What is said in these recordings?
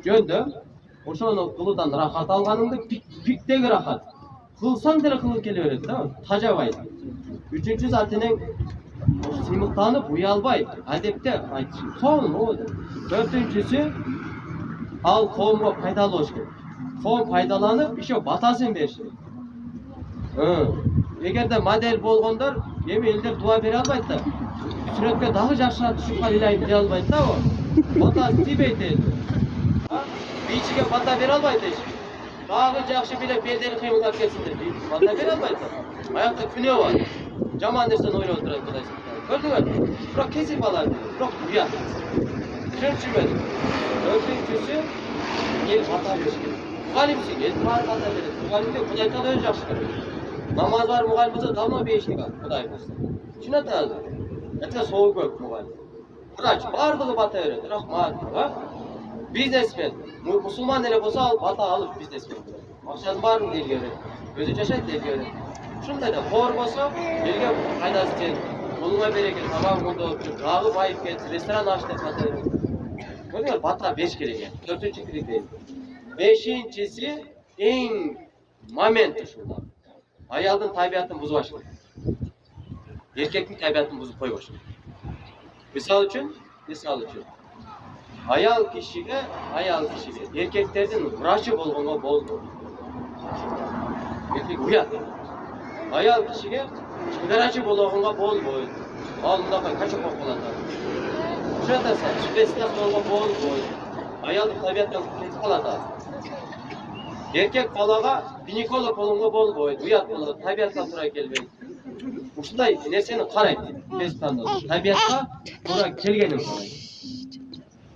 жөндө ошону кылуудан рахат алганыңды пиктеги рахат кылсаң деле кылгың келе берет да, тажабай. Үчүнчүсү атенең сыймыктанып уялбай, адепте айтыш. Сонун о. Төртүнчүсү ал коомго пайдалуу болуш керек. Коом пайдаланып, еще батасын бериш керек. Эгерде модель болгондор эми элдер дуа бере албайт да. Сүрөткө дагы жакшыраак түшүп калайлайын дей албайт да о. Батасы тийбейт элди. Бийчиге бата бере албайт эч. Дагы жакшы биле бедени кыймылдап кетсин деп бата бере албайт да. Аякта күнөө бар. Жаман нерсени ойлоп турат Кудай. Көрдүңөрбү? Бирок кесип алат, бирок уят. Түшүнчүмөн. Дөртүнчүсү эл бата бериш керек. Мугалимсиң, эл баары бата берет. Мугалимде Кудай таала өзү жакшы көрөт. Намаз бар мугалим болсо давно бейиштик ал Кудай болсо. Түшүнөт азыр. Это соо көп мугалим. Врач бардыгы бата берет. Рахмат, а? Бизнесмен, мусулман эле болсо ал бата алып бизнесмен. Акчанын баарын элге берет. Өзү жашайт элге берет. Ушундай да коор болсо элге пайдасы тиет. Колуңа береке, тамагыңды өтүп, дагы байып кетсин, ресторан аш деп бата берет. Көрдүңөр, бата бериш керек. Төртүнчү критерий. Бешинчиси эң момент ушунда. Аялдын табиятын бузбаш керек. Эркектин табиятын бузуп койбош керек. Мисалы үчүн аял кишиге эркектердин врачы болгонго болду. Эркек уят. Аял кишиге чыгарачы болгонго болбойт. Ал мындакай качок болуп калат. Ушундайса, спецназ болгонго болбойт. Аялдын табиятынан кетип калат. Эркек балага гинеколог болгонго болбойт. Уят болот, табиятка туура келбейт. Ушундай нерсени карайт. Табиятка туура келгенин карайт.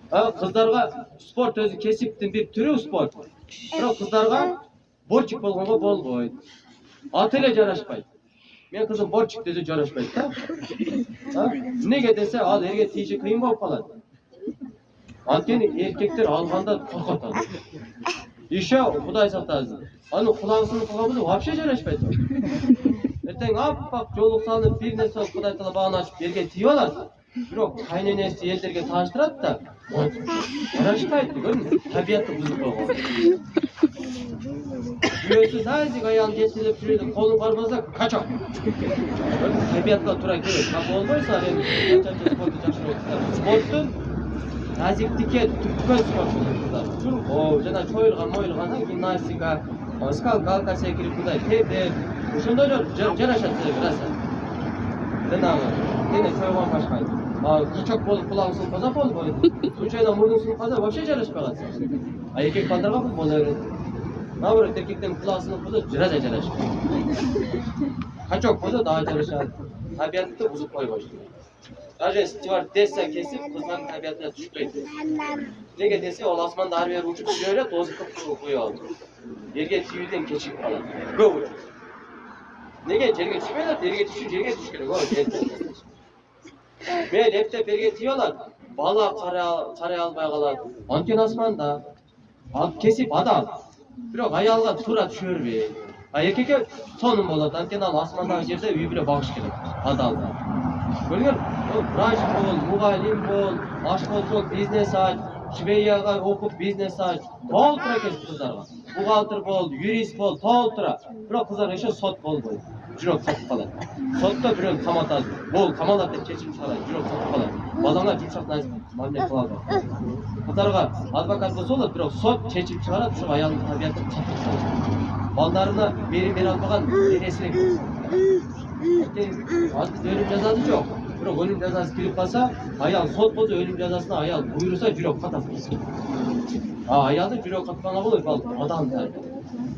Кыздарга спорт өзү кесиптин бир түрү спорт. Бирок кыздарга борчик болгонго болбойт. Аты эле жарашпайт. Мен кызым борчик десе жарашпайт да. Эмнеге десе ал эрге тийиши кыйын болуп калат. Анткени эркектер алганда коркот. Еще Кудай сактасын. Аны кулагысын кылган вообще жарашпайт. Эртең аппак жолук салынып бир нерсе Кудай таала багын ачып берген тийип алат. Бирок кайненеси элдерге тааныштырат да. Жарашпайт, көрдүңбү? Табиятты бузуп койгон. Бирөөсү назик аялын жетелеп жүрөйдү, колун барбаса качок. Табиятка туура келет. Болбойсо эми спорту жакшыраак. Спорттун назиктикке түпкөн спорт. Жана чоюлган, гимнастика, скалка секирип Кудай тебеп, ошондойлор жарашат бираса. Дене койгон башка. Качок болуп кулагысын каза болбойт. Случайно мурнусын каза вообще жарашпаган. Эркек балдарга бул боло берет. Наоборот, эркектен кулагысын каза жарашат. Качок болсо дагы жарашат. Табиятты бузуп койбош. Даже стюардесса кесип, кыздын табиятына түшпөйт. Неге десе, ол асманда ары бери учуп жүрө берет, озу кып куюп алып. Жерге тийүүдөн кечигип калат. Көп учуп. Неге жерге түшпөй атат? Жерге түшүп жерге түш керек. Мен эптеп жерге тийип алат. Бала карай албай калат. Анткени асманда кесип адал. Бирок аялга туура түшө бербейт. Эркекке сонун болот. Анткени ал асмандагы жерде үй бүлө багыш керек. Адал. Көрдүңөр, врач бол, мугалим бол, ашколчу бизнес ач, швейяга окуп бизнес ач, толтура экен кыздарга. Бухгалтер бол, юрист бол, толтура. Бирок кыздар еще сот болбойт. Жүрөк сатып калат. Сотто бирөө каматат. Бол камалат деп чечим чыгарат. Жүрөк сатып калат. Балаңа жумшак мамиле кыла албайт. Кыздарга адвокат болсо болот, бирок сот чечим чыгарат, ушу аялдын табиятын катып салат. Балдарына бере албаган денесине өлүм жазасы жок. Бирок өлүм жазасы кирип калса, аял сот болсо өлүм жазасына аял буйруса жүрөк катат. Аялды жүрөк катканга болбойт, ал адам